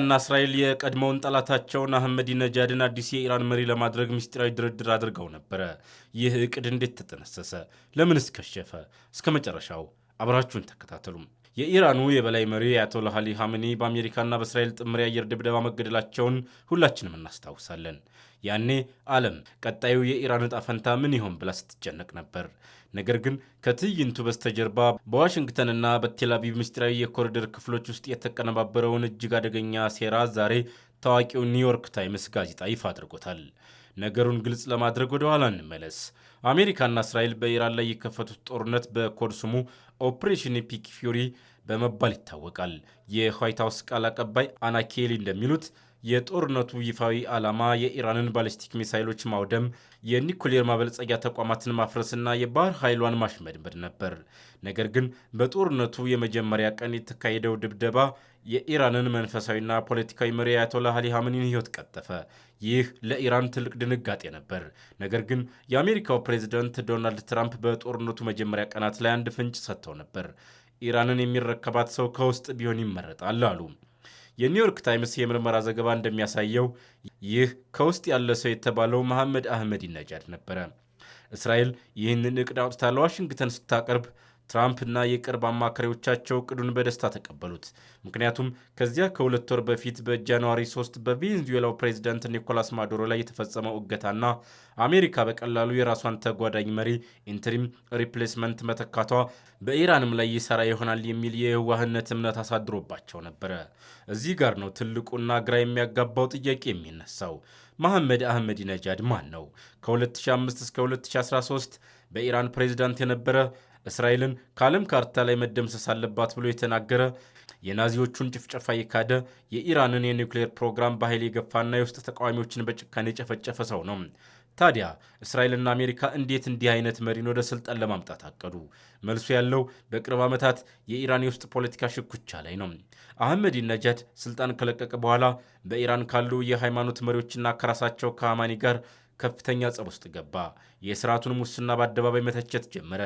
እና እስራኤል የቀድሞውን ጠላታቸውን አህመዲነጃድን አዲስ የኢራን መሪ ለማድረግ ምስጢራዊ ድርድር አድርገው ነበረ። ይህ እቅድ እንዴት ተጠነሰሰ? ለምንስ ከሸፈ? እስከ መጨረሻው አብራችሁን ተከታተሉም። የኢራኑ የበላይ መሪ አያቶላህ አሊ ኻሜኒ በአሜሪካና በእስራኤል ጥምር የአየር ድብደባ መገደላቸውን ሁላችንም እናስታውሳለን። ያኔ ዓለም ቀጣዩ የኢራን ዕጣ ፈንታ ምን ይሆን ብላ ስትጨነቅ ነበር። ነገር ግን ከትዕይንቱ በስተጀርባ በዋሽንግተንና በቴልአቪቭ ምስጢራዊ የኮሪደር ክፍሎች ውስጥ የተቀነባበረውን እጅግ አደገኛ ሴራ ዛሬ ታዋቂው ኒውዮርክ ታይምስ ጋዜጣ ይፋ አድርጎታል። ነገሩን ግልጽ ለማድረግ ወደ ኋላ እንመለስ። አሜሪካና እስራኤል በኢራን ላይ የከፈቱት ጦርነት በኮድ ስሙ ኦፕሬሽን ኢፒክ ፊውሪ በመባል ይታወቃል። የዋይት ሀውስ ቃል አቀባይ አና ኬሊ እንደሚሉት የጦርነቱ ይፋዊ ዓላማ የኢራንን ባሊስቲክ ሚሳይሎች ማውደም፣ የኒኩሌር ማበልጸጊያ ተቋማትን ማፍረስና የባህር ኃይሏን ማሽመድመድ ነበር። ነገር ግን በጦርነቱ የመጀመሪያ ቀን የተካሄደው ድብደባ የኢራንን መንፈሳዊና ፖለቲካዊ መሪ አያቶላህ አሊ ኻሜኒን ሕይወት ቀጠፈ። ይህ ለኢራን ትልቅ ድንጋጤ ነበር። ነገር ግን የአሜሪካው ፕሬዝዳንት ዶናልድ ትራምፕ በጦርነቱ መጀመሪያ ቀናት ላይ አንድ ፍንጭ ሰጥተው ነበር። ኢራንን የሚረከባት ሰው ከውስጥ ቢሆን ይመረጣል አሉ። የኒውዮርክ ታይምስ የምርመራ ዘገባ እንደሚያሳየው ይህ ከውስጥ ያለ ሰው የተባለው መሐመድ አህመዲነጃድ ነበረ። እስራኤል ይህንን እቅድ አውጥታ ለዋሽንግተን ስታቀርብ ትራምፕና የቅርብ አማካሪዎቻቸው እቅዱን በደስታ ተቀበሉት። ምክንያቱም ከዚያ ከ2 ወር በፊት በጃንዋሪ 3 በቬኔዙዌላው ፕሬዚዳንት ኒኮላስ ማዱሮ ላይ የተፈጸመው እገታና አሜሪካ በቀላሉ የራሷን ተጓዳኝ መሪ ኢንተሪም ሪፕሌስመንት መተካቷ በኢራንም ላይ ይሰራ ይሆናል የሚል የዋህነት እምነት አሳድሮባቸው ነበረ። እዚህ ጋር ነው ትልቁና ግራ የሚያጋባው ጥያቄ የሚነሳው። መሐመድ አህመዲነጃድ ማን ነው? ከ2005 እስከ 2013 በኢራን ፕሬዚዳንት የነበረ፣ እስራኤልን ከዓለም ካርታ ላይ መደምሰስ አለባት ብሎ የተናገረ፣ የናዚዎቹን ጭፍጨፋ የካደ፣ የኢራንን የኒውክሌር ፕሮግራም በኃይል የገፋና የውስጥ ተቃዋሚዎችን በጭካኔ የጨፈጨፈ ሰው ነው። ታዲያ እስራኤልና አሜሪካ እንዴት እንዲህ አይነት መሪን ወደ ስልጣን ለማምጣት አቀዱ? መልሱ ያለው በቅርብ ዓመታት የኢራን የውስጥ ፖለቲካ ሽኩቻ ላይ ነው። አህመዲነጃድ ስልጣን ከለቀቀ በኋላ በኢራን ካሉ የሃይማኖት መሪዎችና ከራሳቸው ከኻሜኒ ጋር ከፍተኛ ጸብ ውስጥ ገባ። የስርዓቱን ሙስና በአደባባይ መተቸት ጀመረ።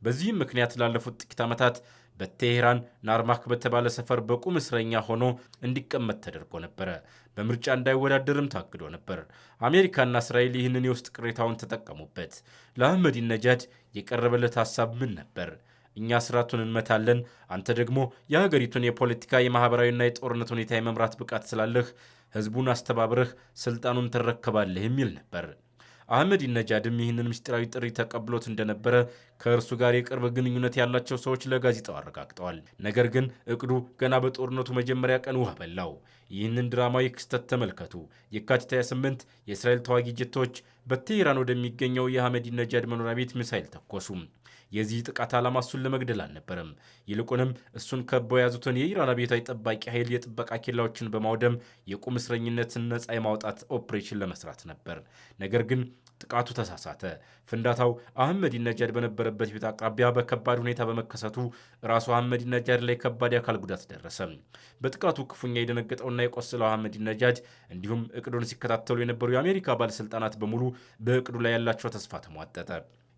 በዚህም ምክንያት ላለፉት ጥቂት ዓመታት በቴሄራን ናርማክ በተባለ ሰፈር በቁም እስረኛ ሆኖ እንዲቀመጥ ተደርጎ ነበረ። በምርጫ እንዳይወዳደርም ታግዶ ነበር። አሜሪካና እስራኤል ይህንን የውስጥ ቅሬታውን ተጠቀሙበት። ለአህመዲነጃድ የቀረበለት ሐሳብ ምን ነበር? እኛ ስርዓቱን እንመታለን፣ አንተ ደግሞ የሀገሪቱን የፖለቲካ የማኅበራዊና የጦርነት ሁኔታ የመምራት ብቃት ስላለህ ህዝቡን አስተባብረህ ስልጣኑን ትረከባለህ የሚል ነበር። አህመዲነጃድም ይህንን ምስጢራዊ ጥሪ ተቀብሎት እንደነበረ ከእርሱ ጋር የቅርብ ግንኙነት ያላቸው ሰዎች ለጋዜጣው አረጋግጠዋል። ነገር ግን እቅዱ ገና በጦርነቱ መጀመሪያ ቀን ውሃ በላው። ይህንን ድራማዊ ክስተት ተመልከቱ። የካቲት 28 የእስራኤል ተዋጊ ጀቶች በቴሄራን ወደሚገኘው የአህመዲነጃድ መኖሪያ ቤት ሚሳይል ተኮሱ። የዚህ ጥቃት ዓላማ እሱን ለመግደል አልነበረም። ይልቁንም እሱን ከበው የያዙትን የኢራን አብዮታዊ ጠባቂ ኃይል የጥበቃ ኬላዎችን በማውደም የቁም እስረኝነትን ነፃ የማውጣት ኦፕሬሽን ለመስራት ነበር። ነገር ግን ጥቃቱ ተሳሳተ። ፍንዳታው አህመዲነጃድ በነበረበት ቤት አቅራቢያ በከባድ ሁኔታ በመከሰቱ ራሱ አህመዲነጃድ ላይ ከባድ የአካል ጉዳት ደረሰ። በጥቃቱ ክፉኛ የደነገጠውና የቆሰለው አህመዲነጃድ እንዲሁም እቅዱን ሲከታተሉ የነበሩ የአሜሪካ ባለሥልጣናት በሙሉ በእቅዱ ላይ ያላቸው ተስፋ ተሟጠጠ።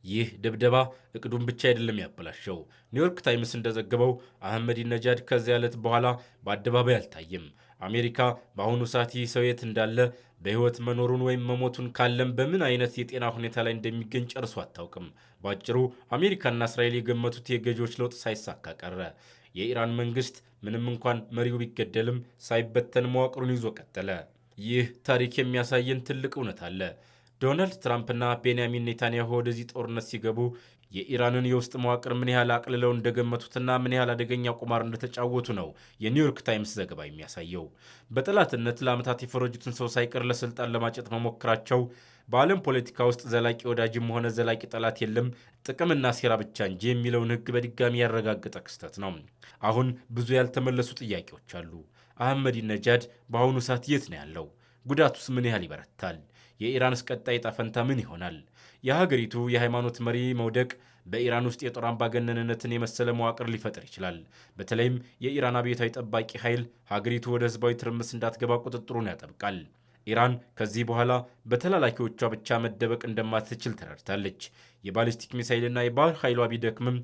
ይህ ድብደባ እቅዱን ብቻ አይደለም ያበላሸው። ኒውዮርክ ታይምስ እንደዘገበው አህመዲነጃድ ከዚያ ዕለት በኋላ በአደባባይ አልታየም። አሜሪካ በአሁኑ ሰዓት ይህ ሰው የት እንዳለ፣ በሕይወት መኖሩን ወይም መሞቱን ካለም በምን አይነት የጤና ሁኔታ ላይ እንደሚገኝ ጨርሶ አታውቅም። በአጭሩ አሜሪካና እስራኤል የገመቱት የገዢዎች ለውጥ ሳይሳካ ቀረ። የኢራን መንግስት ምንም እንኳን መሪው ቢገደልም ሳይበተን መዋቅሩን ይዞ ቀጠለ። ይህ ታሪክ የሚያሳየን ትልቅ እውነት አለ። ዶናልድ ትራምፕና ቤንያሚን ኔታንያሁ ወደዚህ ጦርነት ሲገቡ የኢራንን የውስጥ መዋቅር ምን ያህል አቅልለው እንደገመቱትና ምን ያህል አደገኛ ቁማር እንደተጫወቱ ነው የኒውዮርክ ታይምስ ዘገባ የሚያሳየው። በጠላትነት ለዓመታት የፈረጁትን ሰው ሳይቀር ለስልጣን ለማጨት መሞከራቸው በዓለም ፖለቲካ ውስጥ ዘላቂ ወዳጅም ሆነ ዘላቂ ጠላት የለም፣ ጥቅምና ሴራ ብቻ እንጂ የሚለውን ሕግ በድጋሚ ያረጋገጠ ክስተት ነው። አሁን ብዙ ያልተመለሱ ጥያቄዎች አሉ። አህመዲነጃድ በአሁኑ ሰዓት የት ነው ያለው? ጉዳቱስ ምን ያህል ይበረታል? የኢራንስ ቀጣይ ዕጣ ፈንታ ምን ይሆናል? የሀገሪቱ የሃይማኖት መሪ መውደቅ በኢራን ውስጥ የጦር አምባገነንነትን የመሰለ መዋቅር ሊፈጥር ይችላል። በተለይም የኢራን አብዮታዊ ጠባቂ ኃይል ሀገሪቱ ወደ ህዝባዊ ትርምስ እንዳትገባ ቁጥጥሩን ያጠብቃል። ኢራን ከዚህ በኋላ በተላላኪዎቿ ብቻ መደበቅ እንደማትችል ተረድታለች። የባሊስቲክ ሚሳይልና የባህር ኃይሏ ቢደክምም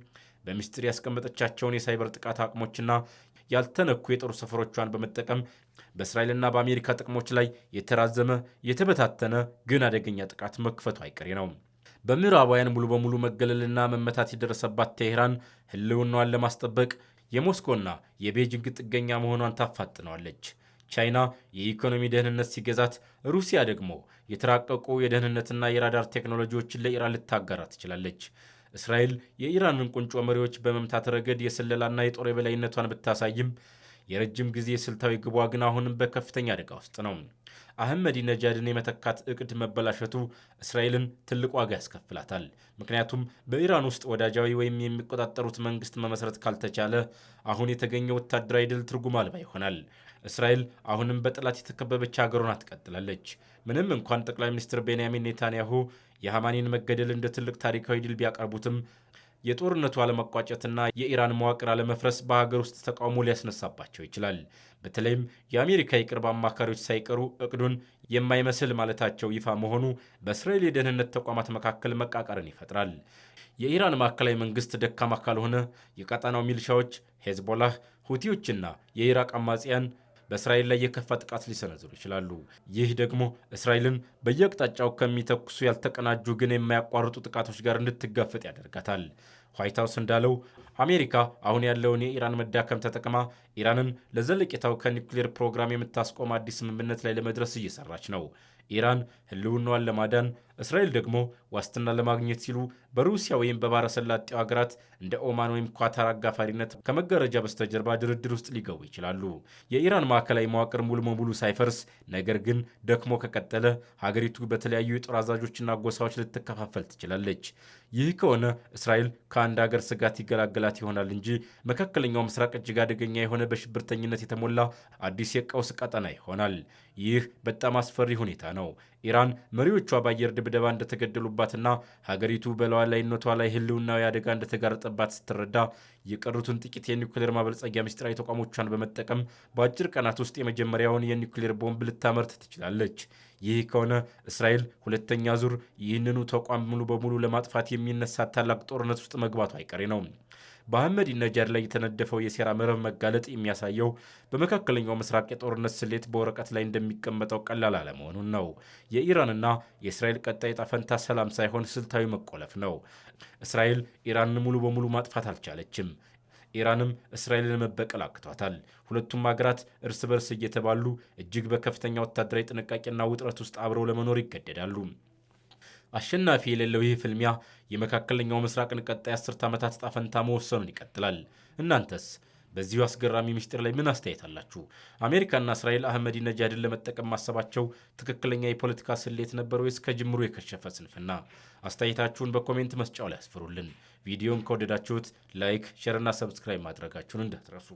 በምስጢር ያስቀመጠቻቸውን የሳይበር ጥቃት አቅሞችና ያልተነኩ የጦር ሰፈሮቿን በመጠቀም በእስራኤልና በአሜሪካ ጥቅሞች ላይ የተራዘመ የተበታተነ ግን አደገኛ ጥቃት መክፈቱ አይቀሬ ነው። በምዕራባውያን ሙሉ በሙሉ መገለልና መመታት የደረሰባት ቴሄራን ህልውናዋን ለማስጠበቅ የሞስኮና የቤጂንግ ጥገኛ መሆኗን ታፋጥነዋለች። ቻይና የኢኮኖሚ ደህንነት ሲገዛት፣ ሩሲያ ደግሞ የተራቀቁ የደህንነትና የራዳር ቴክኖሎጂዎችን ለኢራን ልታጋራ ትችላለች። እስራኤል የኢራንን ቁንጮ መሪዎች በመምታት ረገድ የስለላና የጦር የበላይነቷን ብታሳይም የረጅም ጊዜ ስልታዊ ግቧ ግን አሁንም በከፍተኛ አደጋ ውስጥ ነው። አህመዲ ነጃድን የመተካት እቅድ መበላሸቱ እስራኤልን ትልቅ ዋጋ ያስከፍላታል። ምክንያቱም በኢራን ውስጥ ወዳጃዊ ወይም የሚቆጣጠሩት መንግስት መመስረት ካልተቻለ አሁን የተገኘው ወታደራዊ ድል ትርጉም አልባ ይሆናል። እስራኤል አሁንም በጠላት የተከበበች ሀገሯን ትቀጥላለች። ምንም እንኳን ጠቅላይ ሚኒስትር ቤንያሚን ኔታንያሁ የሐማኒን መገደል እንደ ትልቅ ታሪካዊ ድል ቢያቀርቡትም የጦርነቱ አለመቋጨትና የኢራን መዋቅር አለመፍረስ በሀገር ውስጥ ተቃውሞ ሊያስነሳባቸው ይችላል። በተለይም የአሜሪካ የቅርብ አማካሪዎች ሳይቀሩ እቅዱን የማይመስል ማለታቸው ይፋ መሆኑ በእስራኤል የደህንነት ተቋማት መካከል መቃቃርን ይፈጥራል። የኢራን ማዕከላዊ መንግስት ደካማ ካልሆነ የቀጣናው ሚሊሻዎች፣ ሄዝቦላህ፣ ሁቲዎችና የኢራቅ አማጽያን በእስራኤል ላይ የከፋ ጥቃት ሊሰነዝሩ ይችላሉ። ይህ ደግሞ እስራኤልን በየአቅጣጫው ከሚተኩሱ ያልተቀናጁ ግን የማያቋርጡ ጥቃቶች ጋር እንድትጋፈጥ ያደርጋታል። ዋይት ሀውስ እንዳለው አሜሪካ አሁን ያለውን የኢራን መዳከም ተጠቅማ ኢራንን ለዘለቄታው ከኒውክሌር ፕሮግራም የምታስቆም አዲስ ስምምነት ላይ ለመድረስ እየሰራች ነው። ኢራን ህልውናዋን ለማዳን እስራኤል ደግሞ ዋስትና ለማግኘት ሲሉ በሩሲያ ወይም በባሕረ ሰላጤው ሀገራት እንደ ኦማን ወይም ኳታር አጋፋሪነት ከመጋረጃ በስተጀርባ ድርድር ውስጥ ሊገቡ ይችላሉ። የኢራን ማዕከላዊ መዋቅር ሙሉ በሙሉ ሳይፈርስ ነገር ግን ደክሞ ከቀጠለ ሀገሪቱ በተለያዩ የጦር አዛዦችና ጎሳዎች ልትከፋፈል ትችላለች። ይህ ከሆነ እስራኤል ከአንድ ሀገር ስጋት ይገላገላት ይሆናል እንጂ መካከለኛው ምስራቅ እጅግ አደገኛ የሆነ በሽብርተኝነት የተሞላ አዲስ የቀውስ ቀጠና ይሆናል። ይህ በጣም አስፈሪ ሁኔታ ነው። ኢራን መሪዎቿ በአየር ድብደባ እንደተገደሉባትና ሀገሪቱ በሉዓላዊነቷ ላይ ህልውናዊ አደጋ እንደተጋረጠባት ስትረዳ የቀሩትን ጥቂት የኒውክሌር ማበልጸጊያ ምስጢራዊ ተቋሞቿን በመጠቀም በአጭር ቀናት ውስጥ የመጀመሪያውን የኒውክሌር ቦምብ ልታመርት ትችላለች። ይህ ከሆነ እስራኤል ሁለተኛ ዙር ይህንኑ ተቋም ሙሉ በሙሉ ለማጥፋት የሚነሳ ታላቅ ጦርነት ውስጥ መግባቱ አይቀሬ ነው። በአህመዲ ነጃድ ላይ የተነደፈው የሴራ መረብ መጋለጥ የሚያሳየው በመካከለኛው ምስራቅ የጦርነት ስሌት በወረቀት ላይ እንደሚቀመጠው ቀላል አለመሆኑን ነው። የኢራንና የእስራኤል ቀጣይ ዕጣ ፈንታ ሰላም ሳይሆን ስልታዊ መቆለፍ ነው። እስራኤል ኢራንን ሙሉ በሙሉ ማጥፋት አልቻለችም። ኢራንም እስራኤልን መበቀል አቅቷታል። ሁለቱም ሀገራት እርስ በርስ እየተባሉ እጅግ በከፍተኛ ወታደራዊ ጥንቃቄና ውጥረት ውስጥ አብረው ለመኖር ይገደዳሉ። አሸናፊ የሌለው ይህ ፍልሚያ የመካከለኛው ምስራቅን ቀጣይ 10 ዓመታት ዕጣ ፈንታ መወሰኑን ይቀጥላል። እናንተስ በዚሁ አስገራሚ ምስጢር ላይ ምን አስተያየት አላችሁ? አሜሪካና እስራኤል አህመዲ ነጃድን ለመጠቀም ማሰባቸው ትክክለኛ የፖለቲካ ስሌት ነበር ወይስ ከጅምሩ የከሸፈ ስንፍና? አስተያየታችሁን በኮሜንት መስጫው ላይ አስፍሩልን። ቪዲዮን ከወደዳችሁት ላይክ፣ ሼርና ሰብስክራይብ ማድረጋችሁን እንዳትረሱ።